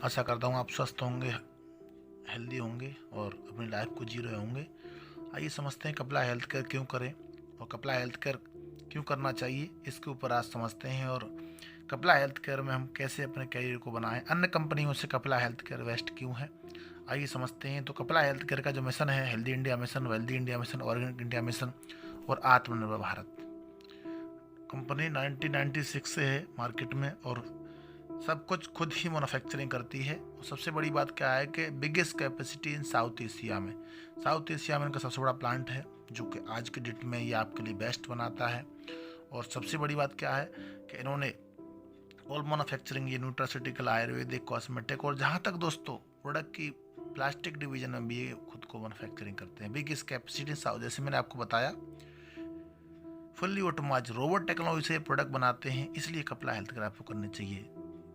आशा करता हूँ आप स्वस्थ होंगे, हेल्दी होंगे और अपनी लाइफ को जी रहे होंगे। आइए समझते हैं कपिला हेल्थ केयर क्यों करें और कपिला हेल्थ केयर क्यों करना चाहिए, इसके ऊपर आज समझते हैं। और कपिला हेल्थ केयर में हम कैसे अपने करियर को बनाएं, अन्य कंपनियों से कपिला हेल्थ केयर बेस्ट क्यों है, आइए समझते हैं। तो कपिला हेल्थ केयर का जो मिशन है, healthy India mission, wealthy India mission, organic India mission और आत्मनिर्भर भारत। कंपनी 1996 से है मार्केट में और सब कुछ खुद ही मैन्युफैक्चरिंग करती है। और सबसे बड़ी बात क्या है कि biggest capacity in south Asia में। साउथ एशिया में इनका सबसे बड़ा प्लांट है जो कि आज के डेट में ये आपके लिए बेस्ट बनाता है। और सबसे बड़ी बात क्या है कि इन्होंने ऑल मैन्युफैक्चरिंग, ये न्यूट्रास्यूटिकल, आयुर्वेदिक, कॉस्मेटिक और जहाँ तक दोस्तों प्रोडक्ट की प्लास्टिक डिवीजन में भी ये खुद को मैन्युफैक्चरिंग करते हैं। बिगेस्ट कैपेसिटी साउथ, जैसे मैंने आपको बताया, फुल्ली ऑटोमाइज रोबोट टेक्नोलॉजी से प्रोडक्ट बनाते हैं, इसलिए कपिला हेल्थ केयर आपको करनी चाहिए।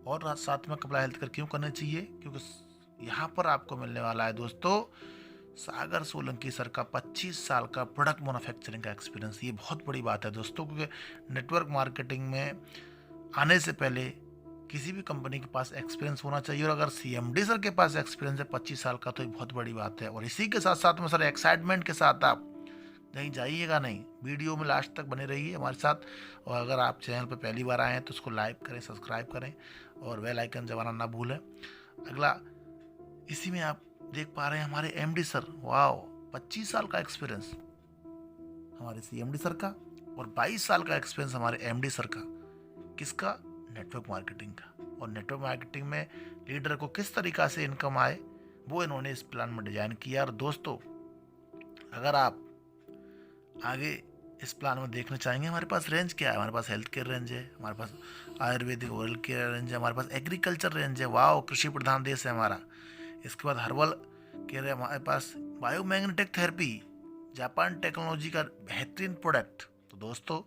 और साथ में कपिला हेल्थ केयर क्यों करनी चाहिए, क्योंकि यहाँ पर आपको मिलने वाला है दोस्तों सागर सोलंकी सर का 25 साल का प्रोडक्ट मैन्युफैक्चरिंग का एक्सपीरियंस। ये बहुत बड़ी बात है दोस्तों, क्योंकि नेटवर्क मार्केटिंग में आने से पहले किसी भी कंपनी के पास एक्सपीरियंस होना चाहिए। और अगर सीएमडी सर के पास एक्सपीरियंस है 25 साल का, तो ये बहुत बड़ी बात है। और इसी के साथ साथ में सर एक्साइटमेंट के साथ आप कहीं जाइएगा नहीं, वीडियो में लास्ट तक बने रहिए हमारे साथ। और अगर आप चैनल पर पहली बार आए हैं तो उसको लाइक करें, सब्सक्राइब करें और बेल आइकन दबाना ना भूलें। अगला, इसी में आप देख पा रहे हैं हमारे एमडी सर, वाह 25 साल का एक्सपीरियंस हमारे सीएमडी सर का और 22 साल का एक्सपीरियंस हमारे एमडी सर का। किसका? नेटवर्क मार्केटिंग का। और नेटवर्क मार्केटिंग में लीडर को किस तरीका से इनकम आए, वो इन्होंने इस प्लान में डिजाइन किया। और दोस्तों अगर आप आगे इस प्लान में देखना चाहेंगे, हमारे पास रेंज क्या है, हमारे पास हेल्थ केयर रेंज है, हमारे पास आयुर्वेदिक ओरल केयर रेंज है, हमारे पास एग्रीकल्चर रेंज है, वाह कृषि प्रधान देश है हमारा। इसके बाद हर्बल केयर है हमारे पास, बायोमैग्नेटिक थेरेपी, जापान टेक्नोलॉजी का बेहतरीन प्रोडक्ट। तो दोस्तों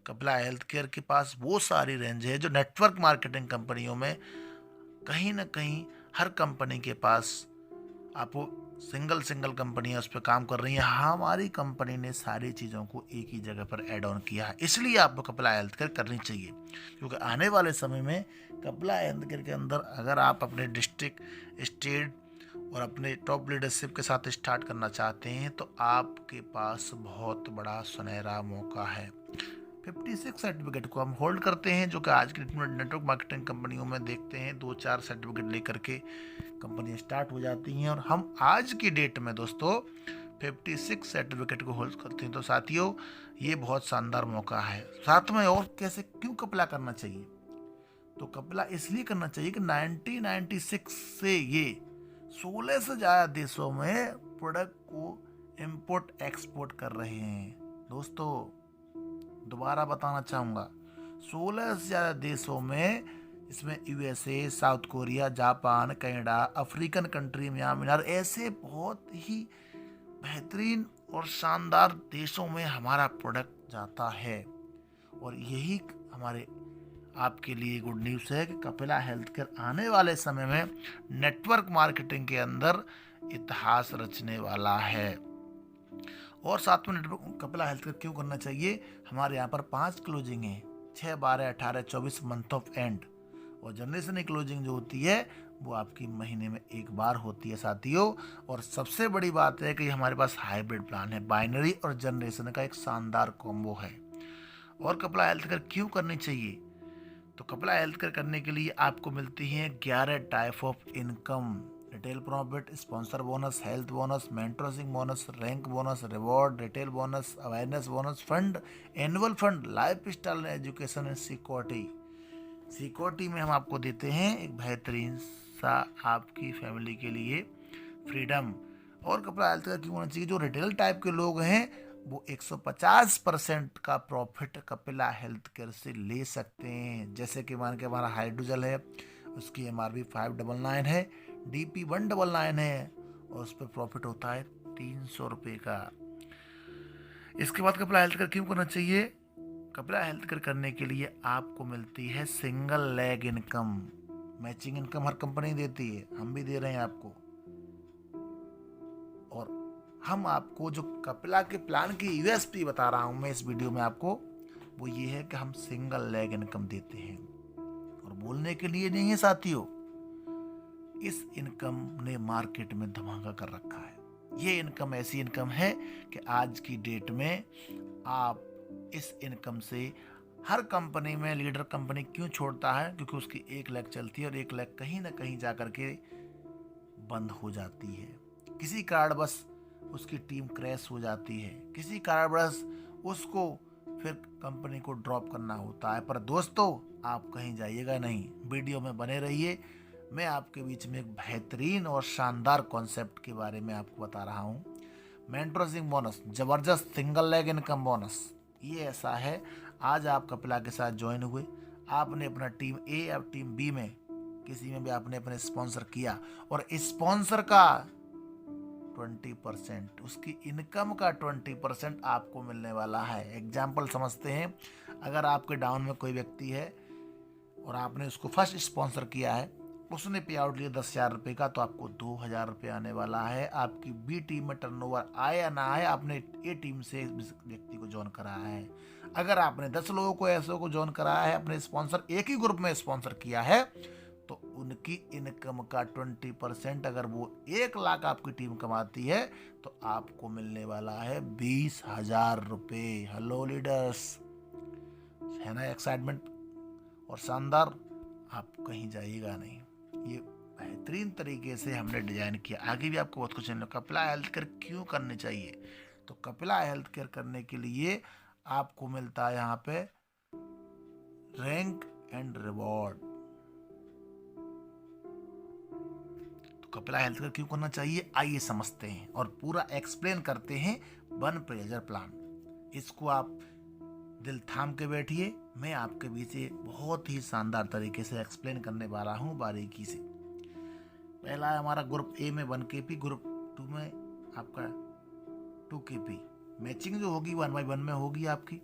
कपिला हेल्थ केयर के पास वो सारी रेंज है जो नेटवर्क मार्केटिंग कंपनियों में कहीं ना कहीं हर कंपनी के पास आपको सिंगल कंपनियां उस पर काम कर रही हैं। हमारी कंपनी ने सारी चीज़ों को एक ही जगह पर ऐड ऑन किया है, इसलिए आपको कपिला हेल्थ केयर करनी चाहिए। क्योंकि आने वाले समय में कपिला हेल्थ केयर के अंदर अगर आप अपने डिस्ट्रिक्ट, स्टेट और अपने टॉप लीडरशिप के साथ स्टार्ट करना चाहते हैं तो आपके पास बहुत बड़ा सुनहरा मौका है। 56 सर्टिफिकेट को हम होल्ड करते हैं, जो कि आज के डेट में नेटवर्क मार्केटिंग कंपनियों में देखते हैं 2-4 सर्टिफिकेट लेकर के कंपनियां स्टार्ट हो जाती हैं। और हम आज की डेट में दोस्तों 56 सर्टिफिकेट को होल्ड करते हैं। तो साथियों ये बहुत शानदार मौका है। साथ में और कैसे क्यों कपिला करना चाहिए, तो कपिला इसलिए करना चाहिए कि 1996 से ये 16 से ज़्यादा देशों में प्रोडक्ट को इम्पोर्ट एक्सपोर्ट कर रहे हैं। दोस्तों दोबारा बताना चाहूँगा, 16 से ज़्यादा देशों में, इसमें USA, south Korea, Japan, Canada, African country, Myanmar, ऐसे बहुत ही बेहतरीन और शानदार देशों में हमारा प्रोडक्ट जाता है। और यही हमारे आपके लिए गुड न्यूज़ है कि कपिला हेल्थ केयर आने वाले समय में नेटवर्क मार्केटिंग के अंदर इतिहास रचने वाला है। और साथ में नेटवर्क कपिला हेल्थ केयर क्यों करना चाहिए, हमारे यहाँ पर 5 क्लोजिंग है, 6, 12, 18, 24 मंथ ऑफ एंड। और जनरेशन क्लोजिंग जो होती है वो आपकी महीने में एक बार होती है साथियों। और सबसे बड़ी बात है कि हमारे पास हाइब्रिड प्लान है, बाइनरी और जनरेशन का एक शानदार कॉम्बो है। और कपिला हेल्थ केयर क्यों करनी चाहिए, तो कपिला हेल्थ केयर करने के लिए आपको मिलती हैं 11 type of income: retail profit, sponsor bonus, health bonus, mentorship bonus, rank bonus, reward, retail bonus, awareness bonus, fund, annual fund, life style, education and security. Security में हम आपको देते हैं एक बेहतरीन सा आपकी फैमिली के लिए फ्रीडम। और कपिला हेल्थ केयर क्यों होना चाहिए, जो रिटेल टाइप के लोग हैं वो 150% का प्रॉफिट कपिला हेल्थ केयर से ले सकते हैं। जैसे कि मान के हमारा हाइड्रोजल है, उसकी MRP 599 है, DP 199 है और उस पर प्रॉफिट होता है 300 रुपये का। इसके बाद कपिला हेल्थ केयर क्यों करना चाहिए, कपिला हेल्थ केयर करने के लिए आपको मिलती है single leg income. Matching income हर कंपनी देती है, हम भी दे रहे हैं आपको। और हम आपको जो कपिला के प्लान की USP बता रहा हूं मैं इस वीडियो में आपको, वो ये है कि हम सिंगल लेग इनकम देते हैं। और बोलने के लिए नहीं है साथियों, इस इनकम ने मार्केट में धमाका कर रखा है। ये इनकम ऐसी इनकम है कि आज की डेट में आप इस इनकम से हर कंपनी में लीडर कंपनी क्यों छोड़ता है, क्योंकि उसकी 1 लाख चलती है और 1 लाख कहीं ना कहीं जा करके बंद हो जाती है। किसी कारणवश उसकी टीम क्रैश हो जाती है, किसी कारणवश उसको फिर कंपनी को ड्रॉप करना होता है। पर दोस्तों आप कहीं जाइएगा नहीं, वीडियो में बने रहिए। मैं आपके बीच में एक बेहतरीन और शानदार कॉन्सेप्ट के बारे में आपको बता रहा हूँ। मेंटरशिप बोनस, जबरदस्त सिंगल लेग इनकम बोनस। ये ऐसा है, आज आप कपिला के साथ ज्वाइन हुए, आपने अपना टीम ए या टीम बी में किसी में भी आपने अपने स्पॉन्सर किया और स्पॉन्सर का 20%, उसकी इनकम का 20% आपको मिलने वाला है। एग्जाम्पल समझते हैं, अगर आपके डाउन में कोई व्यक्ति है और आपने उसको फर्स्ट स्पॉन्सर किया है, उसने पे आउट लिया 10,000 रुपये का, तो आपको 2,000 रुपये आने वाला है। आपकी बी टीम में टर्नओवर आए या ना आए, आपने ए टीम से व्यक्ति को ज्वाइन कराया है। अगर आपने 10 लोगों को ऐसे को ज्वाइन कराया है, अपने स्पॉन्सर एक ही ग्रुप में स्पॉन्सर किया है, तो उनकी इनकम का 20%, अगर वो 1 लाख आपकी टीम कमाती है तो आपको मिलने वाला है 20,000 रुपये। हेलो लीडर्स, है ना एक्साइटमेंट और शानदार? आप कहीं जाइएगा नहीं। ये बेहतरीन तरीके से हमने डिजाइन किया। आगे भी आपको बहुत कुछ जानना। कपिला हेल्थ केयर क्यों करनी चाहिए? तो कपिला हेल्थ केयर करने के लिए आपको मिलता है यहाँ पे रैंक एंड रिवॉर्ड। तो कपिला हेल्थ केयर क्यों करना चाहिए, आइए समझते हैं और पूरा एक्सप्लेन करते हैं। 1 प्रेजर प्लान, इसको आप दिल थाम के बैठिए, मैं आपके बीच बहुत ही शानदार तरीके से एक्सप्लेन करने वाला हूँ बारीकी से। पहला है हमारा ग्रुप ए में 1 KP, ग्रुप 2 में आपका 2 KP। मैचिंग जो होगी 1/1 में होगी आपकी,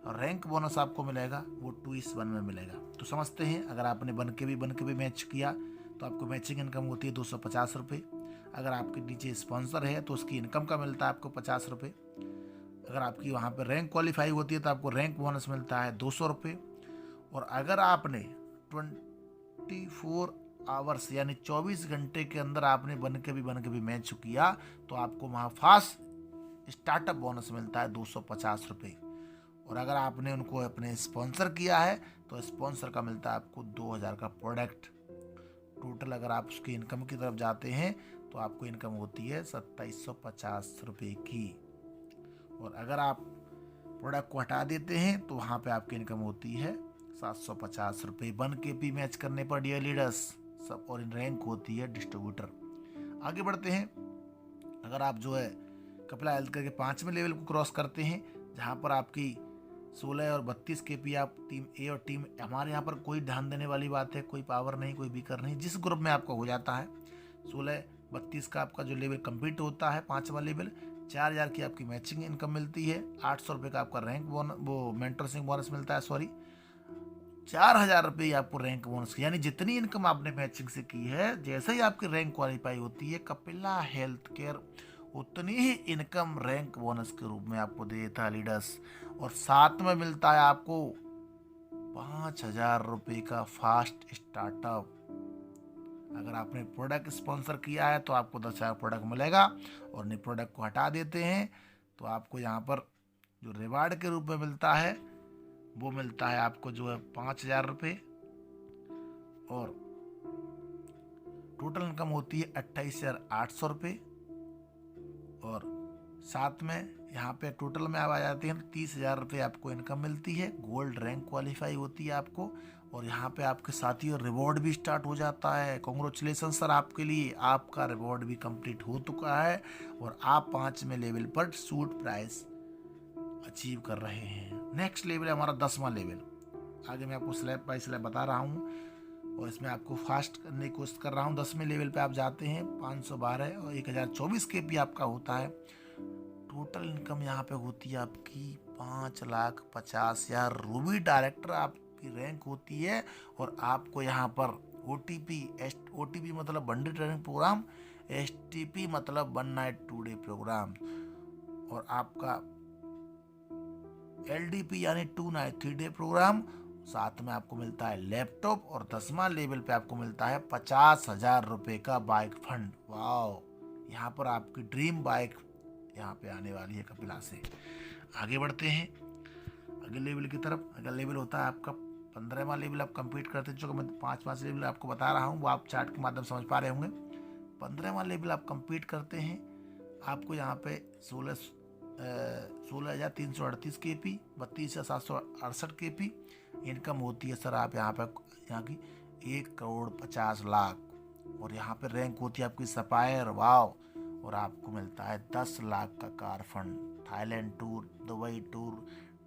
और रैंक बोनस आपको मिलेगा वो 2:1 में मिलेगा। तो समझते हैं, अगर आपने 1 KP मैच किया तो आपको मैचिंग इनकम होती है 250 रुपये। अगर आपके नीचे स्पॉन्सर है तो उसकी इनकम का मिलता है आपको 50 रुपये। अगर आपकी वहाँ पर रैंक क्वालिफाई होती है तो आपको रैंक बोनस मिलता है 200 रुपये। और अगर आपने 24 आवर्स यानी 24 घंटे के अंदर आपने 1 KP मैच किया तो आपको वहाँ फास्ट स्टार्टअप बोनस मिलता है 250 रुपये। और अगर आपने उनको अपने स्पॉन्सर किया है तो स्पॉन्सर का मिलता है आपको 2,000 का प्रोडक्ट। टोटल अगर आप उसकी इनकम की तरफ जाते हैं तो आपको इनकम होती है 2,750 रुपये की। और अगर आप प्रोडक्ट को हटा देते हैं तो वहाँ पे आपकी इनकम होती है 750 रुपये 1 KP मैच करने पर डियर लीडर्स सब। और इन रैंक होती है डिस्ट्रीब्यूटर। आगे बढ़ते हैं, अगर आप जो है कपिला हेल्थ केयर के 5वें लेवल को क्रॉस करते हैं, जहाँ पर आपकी 16 और 32 KP आप टीम ए और टीम, हमारे यहाँ पर कोई ध्यान देने वाली बात है, कोई पावर नहीं, कोई बीकर नहीं। जिस ग्रुप में आपका हो जाता है 16-32 का आपका जो लेवल कंप्लीट होता है 5वां लेवल, 4,000 की आपकी मैचिंग इनकम मिलती है, 800 रुपये का आपका रैंक बोनस, वो मेंटरशिप बोनस मिलता है, 4,000 रुपये आपको रैंक बोनस। यानी जितनी इनकम आपने मैचिंग से की है, जैसे ही आपकी रैंक क्वालिफाई होती है, कपिला हेल्थ केयर उतनी ही इनकम रैंक बोनस के रूप में आपको देता है लीडर्स। और साथ में मिलता है आपको 5,000 रुपये का फास्ट स्टार्टअप। अगर आपने प्रोडक्ट स्पॉन्सर किया है तो आपको 10,000 प्रोडक्ट मिलेगा, और नहीं प्रोडक्ट को हटा देते हैं तो आपको यहाँ पर जो रिवार्ड के रूप में मिलता है वो मिलता है आपको जो है 5,000 रुपये। और टोटल इनकम होती है 28,800 रुपये। और साथ में यहाँ पे टोटल में आप आ जाते हैं 30,000 रुपये आपको इनकम मिलती है। गोल्ड रैंक क्वालिफाई होती है आपको, और यहाँ पे आपके साथी और रिवॉर्ड भी स्टार्ट हो जाता है। कॉन्ग्रेचुलेसन सर, आपके लिए आपका रिवॉर्ड भी कंप्लीट हो चुका है और आप 5वें लेवल पर सूट प्राइस अचीव कर रहे हैं। नेक्स्ट लेवल है हमारा 10वां लेवल। आगे मैं आपको स्लैब बाय स्लैब बता रहा हूँ और इसमें आपको फास्ट करने की कोशिश कर रहा हूँ। 10वें लेवल पे आप जाते हैं 512 और 1,024 KP आपका होता है। टोटल इनकम यहाँ पे होती है आपकी 5,50,000 रूबी डायरेक्टर आपकी रैंक होती है। और आपको यहाँ पर OTP मतलब बंडल ट्रेनिंग प्रोग्राम, STP मतलब 1 नाइट 2 डे प्रोग्राम, और आपका LDP यानी 2 नाइट 3 डे प्रोग्राम, साथ में आपको मिलता है लैपटॉप और 10वां लेवल पे आपको मिलता है 50,000 रुपये का बाइक फंड। वाओ, यहाँ पर आपकी ड्रीम बाइक यहाँ पे आने वाली है कपिला से। आगे बढ़ते हैं अगले लेवल की तरफ। अगला लेवल होता है आपका 15वां लेवल। आप कंप्लीट करते हैं, जो मैं 5 लेवल आपको बता रहा हूँ वो आप चार्ट के माध्यम से समझ पा रहे होंगे। 15वां लेवल आप कंप्लीट करते हैं, आपको यहाँ पे 16,338 KP, 32,768 KP इनकम होती है सर। आप यहाँ की 1,50,00,000 और यहाँ पे रैंक होती है आपकी सफायर। वाव, और आपको मिलता है 10 लाख का car fund. Thailand tour, Dubai tour,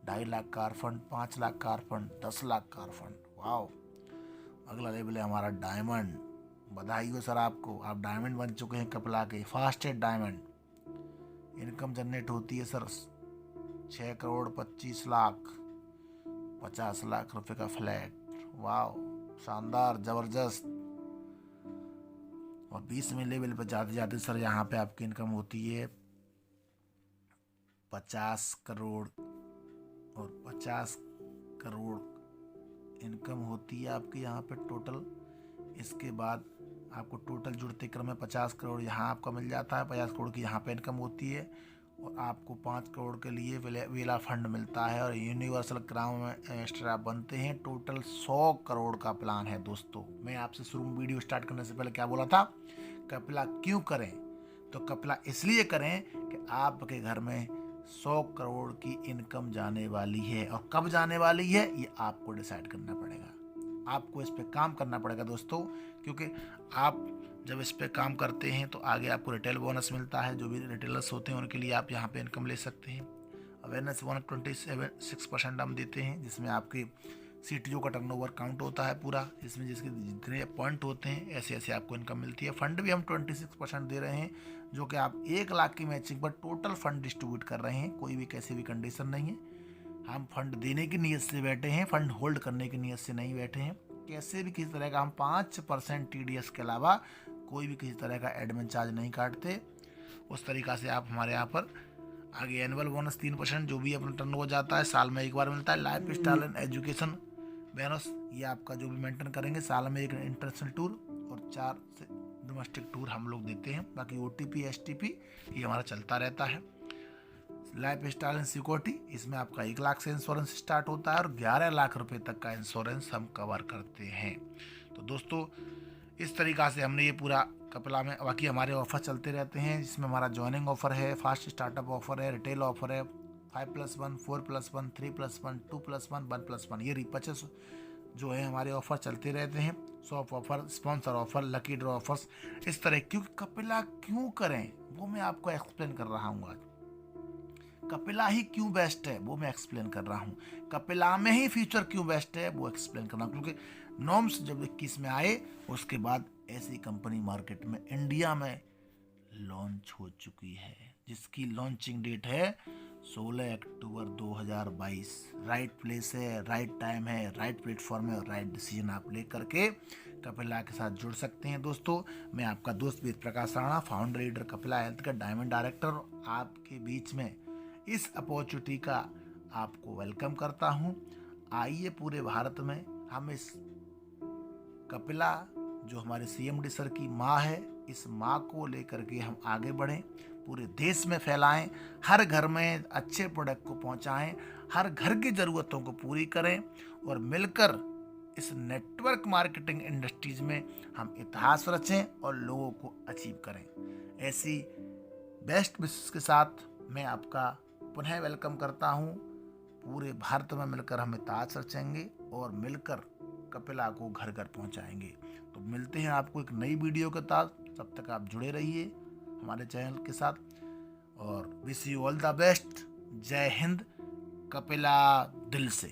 2.5 lakh car fund, 5 lakh car fund, 10 lakh car fund. Wow, अगला लेवल है हमारा डायमंड। बधाई हो सर आपको, आप डायमंड बन चुके हैं कपिला के, फास्टेस्ट डायमंड। इनकम जनरेट होती है सर 6,25,00,000, 50 लाख रुपए का फ्लैट। वाह, शानदार, जबरदस्त। और 20वें लेवल पर जाते जाते सर यहाँ पे आपकी इनकम होती है 50 करोड़ और 50 करोड़ इनकम होती है आपकी यहाँ पे टोटल। इसके बाद आपको टोटल जुड़ते क्रम में 50 करोड़ यहाँ आपका मिल जाता है, 50 करोड़ की यहाँ पे इनकम होती है और आपको 5 करोड़ के लिए वेला फंड मिलता है और यूनिवर्सल क्राउन इन्वेस्टर आप बनते हैं। टोटल 100 करोड़ का प्लान है दोस्तों। मैं आपसे शुरू में वीडियो स्टार्ट करने से पहले क्या बोला था, कपिला क्यों करें? तो कपिला इसलिए करें कि आपके घर में 100 करोड़ की इनकम जाने वाली है। और कब जाने वाली है ये आपको डिसाइड करना पड़ेगा, आपको इस पे काम करना पड़ेगा दोस्तों। क्योंकि आप जब इस पे काम करते हैं तो आगे आपको रिटेल बोनस मिलता है। जो भी रिटेलर्स होते हैं उनके लिए आप यहाँ पे इनकम ले सकते हैं। अवेयरनेस 126% हम देते हैं, जिसमें आपके CTO का टर्नओवर काउंट होता है पूरा, जिसमें जिसके जितने पॉइंट होते हैं ऐसे ऐसे आपको इनकम मिलती है। फंड भी हम 26% दे रहे हैं, जो कि आप 1 लाख की मैचिंग पर टोटल फंड डिस्ट्रीब्यूट कर रहे हैं। कोई भी कैसी भी कंडीशन नहीं है, हम फंड देने की नीयत से बैठे हैं, फंड होल्ड करने की नीयत से नहीं बैठे हैं। कैसे भी किसी तरह का हम 5% TDS के अलावा कोई भी किसी तरह का एडमिन चार्ज नहीं काटते। उस तरीक़ा से आप हमारे यहाँ पर आगे एनुअल बोनस 3% जो भी अपना टर्नओवर जाता है साल में एक बार मिलता है। Life style and education bonus ये आपका जो भी मेंटेन करेंगे, साल में एक इंटरनेशनल टूर और 4 से डोमेस्टिक टूर हम लोग देते हैं। बाकी OTP STP ये हमारा चलता रहता है। लाइफ स्टाइल एंड सिक्योरिटी, इसमें आपका 1 लाख से इंश्योरेंस स्टार्ट होता है और 11 लाख रुपए तक का इंश्योरेंस हम कवर करते हैं। तो दोस्तों इस तरीक़ा से हमने ये पूरा कपिला में, बाकी हमारे ऑफर चलते रहते हैं, जिसमें हमारा ज्वाइनिंग ऑफर है, फास्ट स्टार्टअप ऑफर है, रिटेल ऑफर है, 5+1, 4+1, 3+1, 2+1, 1+1, ये रीपर्चेस जो है हमारे ऑफर चलते रहते हैं। Soft offer, sponsor offer, lucky draw offers, इस तरह। क्योंकि कपिला क्यों करें वो मैं आपको एक्सप्लेन कर रहा हूँ आज। कपिला ही क्यों बेस्ट है वो मैं एक्सप्लेन कर रहा हूँ। कपिला में ही फ्यूचर क्यों बेस्ट है वो एक्सप्लेन कर रहा हूँ। क्योंकि नॉर्म्स जब 21 में आए उसके बाद ऐसी कंपनी मार्केट में इंडिया में लॉन्च हो चुकी है, जिसकी लॉन्चिंग डेट है 16 अक्टूबर 2022। राइट प्लेस है, राइट टाइम है, राइट प्लेटफॉर्म है और राइट डिसीजन आप ले करके कपिला के साथ जुड़ सकते हैं। दोस्तों मैं आपका दोस्त Ved Prakash Rana, founder leader Kapila health का डायमंड डायरेक्टर, आपके बीच में इस अपॉर्चुनिटी का आपको वेलकम करता हूं। आइए पूरे भारत में हम इस कपिला जो हमारे CMD सर की माँ है, इस माँ को लेकर के हम आगे बढ़ें, पूरे देश में फैलाएं, हर घर में अच्छे प्रोडक्ट को पहुंचाएं, हर घर की ज़रूरतों को पूरी करें और मिलकर इस नेटवर्क मार्केटिंग इंडस्ट्रीज में हम इतिहास रचें और लोगों को अचीव करें। ऐसी बेस्ट विशेष के साथ मैं आपका पुनः वेलकम करता हूँ। पूरे भारत में मिलकर हम इतिहास रचेंगे और मिलकर कपिला को घर घर पहुँचाएंगे। तो मिलते हैं आपको एक नई वीडियो के साथ, तब तक आप जुड़े रहिए हमारे चैनल के साथ और wish you all the best. जय हिंद, कपिला दिल से।